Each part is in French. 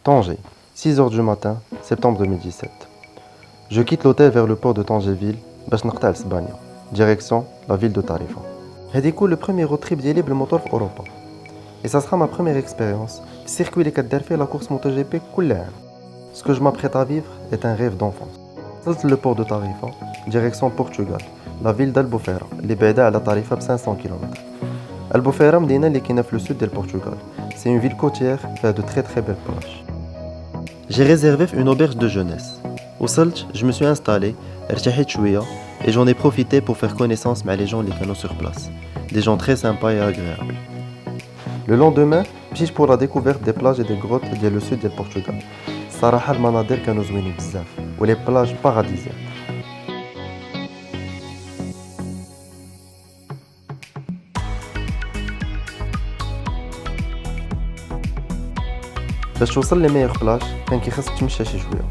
Tanger, 6 heures du matin, septembre 2017. Je quitte l'hôtel vers le port de Tangéville باش نقطع l'Espagne, direction la ville de Tarifa. هذا يكون le premier road trip ديالي بالموتور في أوروبا. Et ça sera ma première expérience في السيركوي اللي كدار فيه لا كورس موتو جي بي كل عام. Ce que je m'apprête à vivre est un rêve d'enfance. وصلت le port de Tarifa, direction Portugal, la ville d'Albufeira اللي بعيدة على طريفة ب 500 km. Albufeira مدينة اللي كاينة في le sud ديال البرتغال. C'est une ville côtière فيها de très très belles plages. J'ai réservé une auberge de jeunesse. وصلت, je me suis installé, ارتحيت شوية, et j'en ai profité pour faire connaissance مع les gens اللي كانوا sur place. Des gens très sympas et agréables. Le lendemain, مشيت pour la découverte des plages et des grottes ديال le sud ديال البرتغال. الصراحة المناظر كانوا زوينين بزاف, و les plages paradisiaques. باش توصل لي ميور بلاج كان كيخصك تمشى شي شويه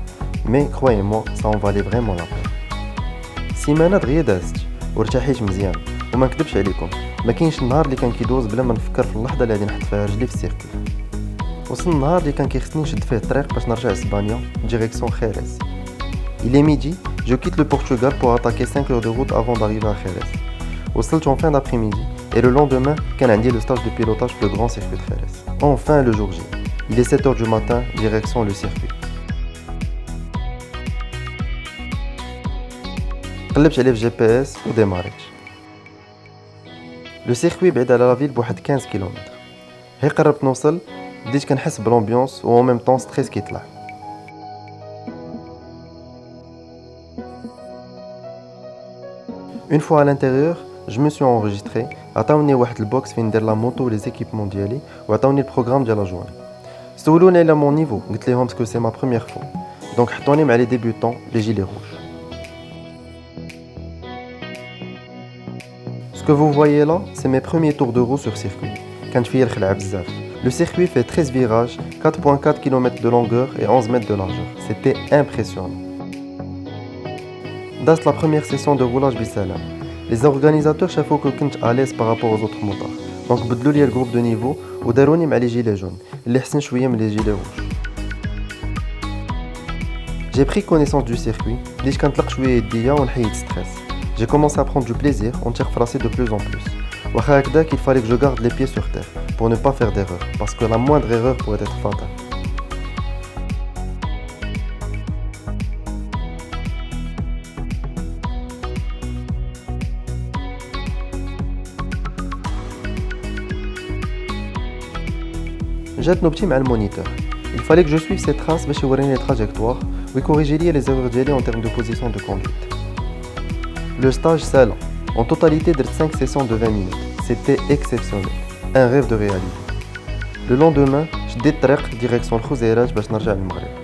مي كرويي موا سا اون فالي فريمون لا بين. سيمانه دغيا دازت وارتحيت مزيان وما نكذبش عليكم ما كاينش النهار اللي كان كيدوز بلا ما نفكر في اللحظه اللي غادي نحط فيها رجلي في السيركل. وصل النهار اللي كان كيخصني نشد فيه الطريق باش نرجع لاسبانيا ديريكسيون خيريس. Il est midi, je quitte le Portugal pour attaquer 5 heures de route avant d'arriver à Jerez. وصلت en fin d'après-midi et le lendemain كان عندي le stage de pilotage pour le grand circuit de Jerez. Enfin le jour J. Il est 7 heures du matin, direction le circuit. قلبت عليه في GPS وديماريت. لو سيركوي بعيد على لا فيل بواحد 15 كيلومتر. هي قربت نوصل بديت كنحس بلومبيونس و en même temps ستريس كيطلع. Une fois à l'intérieur, je me suis enregistré. عطاوني واحد البوكس فين ندير لا موطو و لي زيكيبمون ديالي وعطاوني البروغرام ديال لا جورني. سولوني على مون نيفو قلت لهم باسكو سي ما بروميير فوا دونك حطوني مع لي ديبيوتون لي جيلي روج. Ce que vous voyez là, c'est mes premiers tours de roue sur circuit. كانت فيا الخلعة بزاف. Le circuit fait 13 virages, 4.4 km de longueur et 11 mètres de largeur. C'était impressionnant. دازت la première session de roulage بسلام. Les organisateurs شافوا que كنت à l'aise par rapport aux autres motards. دونك بدلوا لي الجروب دو نيفو وداروني مع لي جيلي جون اللي حسن شويه من لي جيلي روج. J'ai pris connaissance du circuit, بديت كنطلق شويه يديا ونحيد ستريس. J'ai commencé à prendre du plaisir en tir fracé de plus en plus. واخا هكذاك il fallait que je garde les pieds sur terre pour ne pas faire d'erreur parce que la moindre erreur pourrait être fatale. جات نوبتي مع المونيتور. Il fallait que je suive ses traces باش يوريني les trajectoires ويكوريجي لي les erreurs ديالي en termes de position de conduite. Le stage سهل. En totalité درت 5 sessions de 20 minutes. C'était exceptionnel. Un rêve de réalité. Le lendemain, شديت الطريق direction الخزيرات باش نرجع للمغرب.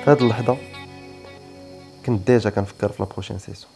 في هاد اللحظة كنت ديجا كنفكر في لا بروشين سيسيون.